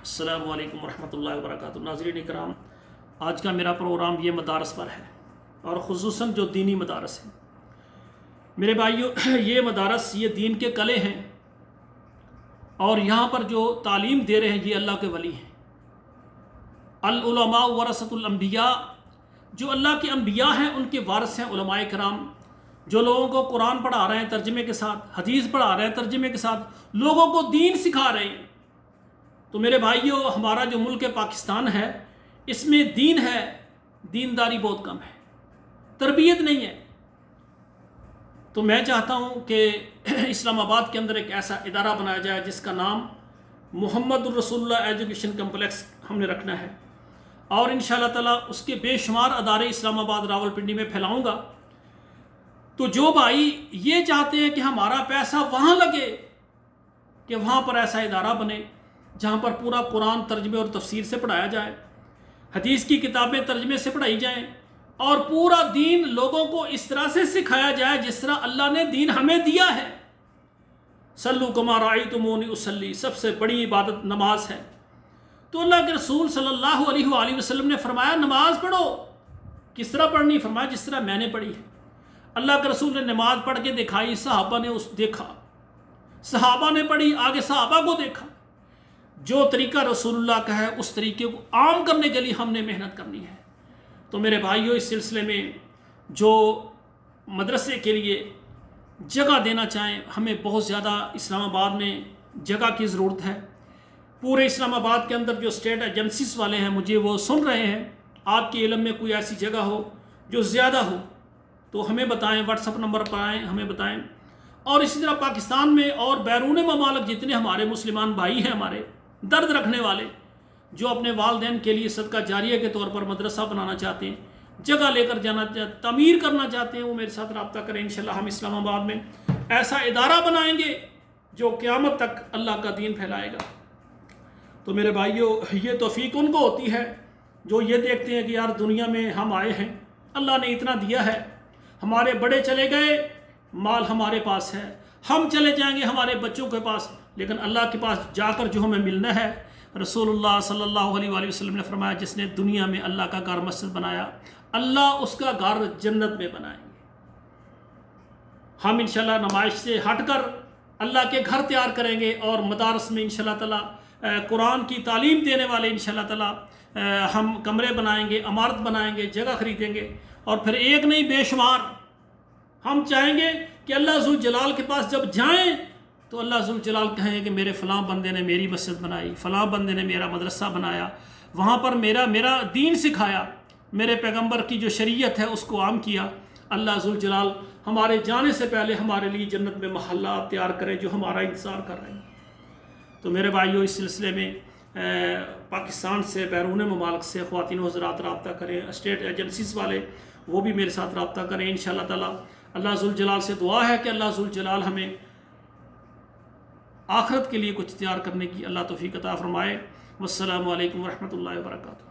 السلام علیکم ورحمۃ اللہ وبرکاتہ۔ ناظرین اکرام، آج کا میرا پروگرام یہ مدارس پر ہے، اور خصوصاً جو دینی مدارس ہیں۔ میرے بھائیوں، یہ مدارس یہ دین کے کلے ہیں، اور یہاں پر جو تعلیم دے رہے ہیں یہ اللہ کے ولی ہیں۔ العلماء ورثۃ الانبیاء، جو اللہ کے انبیاء ہیں ان کے وارث ہیں علماء کرام، جو لوگوں کو قرآن پڑھا رہے ہیں ترجمے کے ساتھ، حدیث پڑھا رہے ہیں ترجمے کے ساتھ، لوگوں کو دین سکھا رہے ہیں۔ تو میرے بھائیوں، ہمارا جو ملک پاکستان ہے، اس میں دین ہے، دینداری بہت کم ہے، تربیت نہیں ہے۔ تو میں چاہتا ہوں کہ اسلام آباد کے اندر ایک ایسا ادارہ بنایا جائے جس کا نام محمد الرسول اللہ ایجوکیشن کمپلیکس ہم نے رکھنا ہے، اور انشاءاللہ تعالیٰ اس کے بے شمار ادارے اسلام آباد راولپنڈی میں پھیلاؤں گا۔ تو جو بھائی یہ چاہتے ہیں کہ ہمارا پیسہ وہاں لگے، کہ وہاں پر ایسا ادارہ بنے جہاں پر پورا قرآن ترجمے اور تفسیر سے پڑھایا جائے، حدیث کی کتابیں ترجمے سے پڑھائی جائیں، اور پورا دین لوگوں کو اس طرح سے سکھایا جائے جس طرح اللہ نے دین ہمیں دیا ہے۔ صلو کما رأیتمونی اصلی، سب سے بڑی عبادت نماز ہے۔ تو اللہ کے رسول صلی اللہ علیہ وآلہ وسلم نے فرمایا نماز پڑھو۔ کس طرح پڑھنی؟ فرمایا جس طرح میں نے پڑھی ہے۔ اللہ کے رسول نے نماز پڑھ کے دکھائی، صحابہ نے اس دیکھا، صحابہ نے پڑھی، آگے صحابہ کو دیکھا۔ جو طریقہ رسول اللہ کا ہے اس طریقے کو عام کرنے کے لیے ہم نے محنت کرنی ہے۔ تو میرے بھائیوں، اس سلسلے میں جو مدرسے کے لیے جگہ دینا چاہیں، ہمیں بہت زیادہ اسلام آباد میں جگہ کی ضرورت ہے۔ پورے اسلام آباد کے اندر جو اسٹیٹ ایجنسیز والے ہیں مجھے وہ سن رہے ہیں، آپ کے علم میں کوئی ایسی جگہ ہو جو زیادہ ہو تو ہمیں بتائیں، واٹس اپ نمبر پر آئیں، ہمیں بتائیں۔ اور اسی طرح پاکستان میں اور بیرون ممالک جتنے ہمارے مسلمان بھائی ہیں، ہمارے درد رکھنے والے، جو اپنے والدین کے لیے صدقہ جاریہ کے طور پر مدرسہ بنانا چاہتے ہیں، جگہ لے کر جانا چاہتے ہیں، تعمیر کرنا چاہتے ہیں، وہ میرے ساتھ رابطہ کریں۔ انشاءاللہ ہم اسلام آباد میں ایسا ادارہ بنائیں گے جو قیامت تک اللہ کا دین پھیلائے گا۔ تو میرے بھائیوں، یہ توفیق ان کو ہوتی ہے جو یہ دیکھتے ہیں کہ یار دنیا میں ہم آئے ہیں، اللہ نے اتنا دیا ہے، ہمارے بڑے چلے گئے، مال ہمارے پاس ہے، ہم چلے جائیں گے ہمارے بچوں کے پاس، لیکن اللہ کے پاس جا کر جو ہمیں ملنا ہے، رسول اللہ صلی اللہ علیہ وآلہ وسلم نے فرمایا جس نے دنیا میں اللہ کا گھر مسجد بنایا، اللہ اس کا گھر جنت میں بنائیں گے۔ ہم انشاءاللہ نمائش سے ہٹ کر اللہ کے گھر تیار کریں گے، اور مدارس میں انشاءاللہ تعالیٰ قرآن کی تعلیم دینے والے انشاءاللہ تعالیٰ ہم کمرے بنائیں گے، عمارت بنائیں گے، جگہ خریدیں گے، اور پھر ایک نہیں بے شمار ہم چاہیں گے کہ اللہ ذوالجلال کے پاس جب جائیں تو اللہ ذوالجلال کہیں کہ میرے فلاں بندے نے میری مسجد بنائی، فلاں بندے نے میرا مدرسہ بنایا، وہاں پر میرا دین سکھایا، میرے پیغمبر کی جو شریعت ہے اس کو عام کیا۔ اللہ ذوالجلال ہمارے جانے سے پہلے ہمارے لیے جنت میں محلات تیار کرے جو ہمارا انتظار کر رہے ہیں۔ تو میرے بھائیوں، اس سلسلے میں پاکستان سے، بیرون ممالک سے خواتین و حضرات رابطہ کریں، اسٹیٹ ایجنسیز والے وہ بھی میرے ساتھ رابطہ کریں انشاءاللہ تعالیٰ۔ اللہ ذوالجلال سے دعا ہے کہ اللہ ذوالجلال ہمیں آخرت کے لیے کچھ تیار کرنے کی اللہ توفیق عطا فرمائے۔ والسلام علیکم ورحمۃ اللہ وبرکاتہ۔